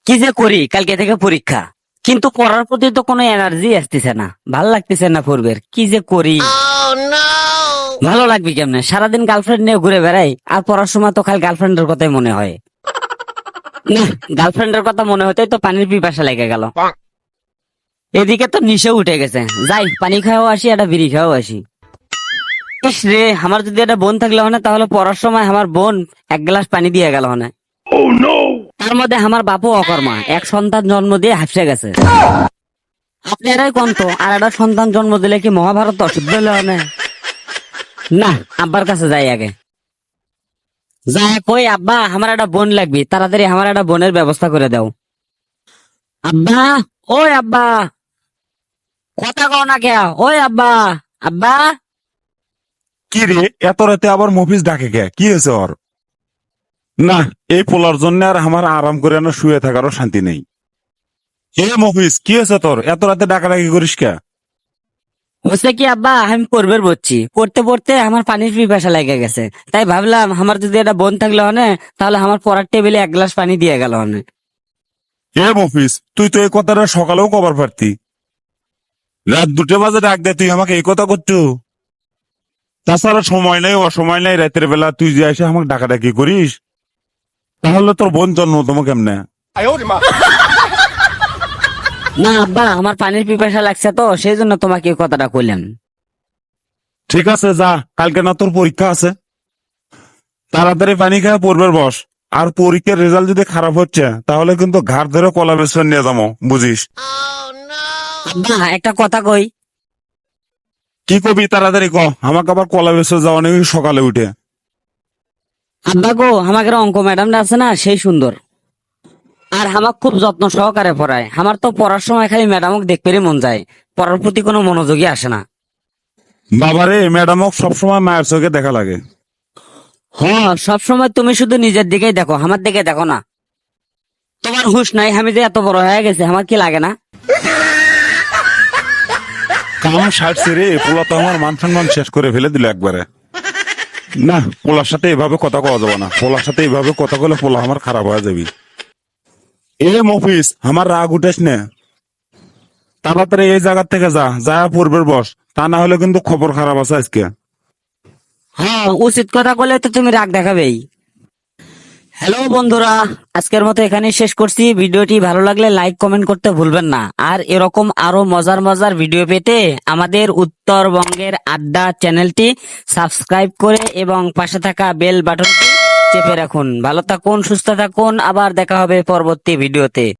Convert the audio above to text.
কি যে করি, কালকে থেকে পরীক্ষা, কিন্তু পড়ার প্রতি তো কোনো এনার্জি আসতেছে না, ভাল লাগতেছে না পূর্বের। কি যে করি, ভালো লাগবে কেমনে? সারাদিন গার্লফ্রেন্ড নিয়ে ঘুরে বেড়াই, আর পড়ার সময় তো খালি গার্লফ্রেন্ডের কথাই মনে হয়। না, গার্লফ্রেন্ডের কথা মনে হতেই তো পানির পিপাসা লেগে গেল। এদিকে তো নিশে উঠে গেছে, যাই পানি খাওয়াও আসি, একটা বিড়ি খাওয়াও আসি। ইস রে, আমার যদি একটা বোন থাকলে হনে, তাহলে পড়ার সময় আমার বোন এক গ্লাস পানি দিয়ে গেল হনে। তার মধ্যে আমার বাপু অকর্মা, এক সন্তান জন্ম দিয়ে হাসে গেছে। আপনি এরাই কোন তো, আর একটা সন্তান জন্ম দিলে কি মহাভারত অশুদ্ধ হলে হনে? না, আব্বার কাছে যাই আগে। যাই কই, আব্বা আমার একটা বোন লাগবে, তাড়াতাড়ি আমার একটা বোনের ব্যবস্থা করে দাও। আব্বা, ওই আব্বা, কথা কও না কে? ওই আব্বা, আব্বা। কি রে, এত রাতে আবার মফিস ডাকে কে? কি হয়েছে ওর? না, এই পোলার জন্য আর আমার আরাম করে না শুয়ে থাকারও শান্তি নেই। এ মফিস, কি হয়েছে তোর? এত রাতে ডাকাডাকি করিস কে? হচ্ছে কি আব্বা, আমি পড়বের বলছি, পড়তে পড়তে আমার পানির পিপাসা লেগে গেছে, তাই ভাবলাম আমার যদি একটা বোন থাকলে হনে, তাহলে আমার পড়ার টেবিলে এক গ্লাস পানি দিয়ে গেল হনে। এ মফিস, তুই তো এই কথাটা সকালেও কবার পারতি। রাত 2টা বাজে ডাক দে, তুই আমাকে এই কথা করছো? তাছাড়া সময় নেই, অসময় নেই, রাতের বেলা তুই যে এসে আমাকে ডাকাডাকি করিস, তাহলে তোর বোন জন্মতম কেমনে? না আব্বা, আমার পানির পিপাসা লাগছে তো, সেই জন্য তোমাকে এই কথাটা কইলাম। ঠিক আছে, যা, কালকে না তোর পরীক্ষা আছে, তাড়াতাড়ি পানি খেয়ে পড়বে বস। আর পরীক্ষার রেজাল্ট যদি খারাপ হচ্ছে, তাহলে কিন্তু ঘাড় ধরে কলা বেসন নিয়ে যাবো, বুঝিস? আব্বা একটা কথা কই। কি কবি, তাড়াতাড়ি ক। আমাকে আবার কলা বেসন যাওয়া নেই সকালে উঠে। আব্বা গো, আমাদের অঙ্ক ম্যাডামটা আছে না, সেই সুন্দর, আর আমার খুব যত্ন সহকারে পড়ায়। আমার তো পড়ার সময় খালি ম্যাডামকে দেখতে মন যায়, পড়ার প্রতি কোনো মনোযোগই আসে না। বাবারে, ম্যাডামক সবসময় মায়ের চোখে দেখা লাগে। হ্যাঁ, সবসময় তুমি শুধু নিজের দিকেই দেখো, আমার দিকে দেখো না। তোমার হুঁশ নাই, আমি যে এত বড় হয়ে গেছে, আমার কি লাগে না? কাম সারছে রে, পোলা তো আমার মান সম্মান শেষ করে ফেলে দিল একবারে। না, পোলার সাথে এভাবে কথা কওয়া যাবে না, পোলার সাথে এভাবে কথা বলে পোলা আমার খারাপ হয়ে যাবি। এ মফিস, আমার রাগ উঠেস না, তাড়াতাড়ি এই জায়গা থেকে যা, যা পূর্বের বস, তা না হলে কিন্তু খবর খারাপ আছে আজকে। হ্যাঁ, উচিত কথা বলে তো তুমি রাগ দেখাবেই। হ্যালো বন্ধুরা, আজকের মতো এখানেই শেষ করছি। ভিডিওটি ভালো লাগলে লাইক কমেন্ট করতে ভুলবেন না। আর এরকম আরো মজার মজার ভিডিও পেতে আমাদের উত্তরবঙ্গের আড্ডা চ্যানেলটি সাবস্ক্রাইব করে এবং পাশে থাকা বেল বাটনটি চেপে রাখুন। ভালো থাকুন, সুস্থ থাকুন, আবার দেখা হবে পরবর্তী ভিডিওতে।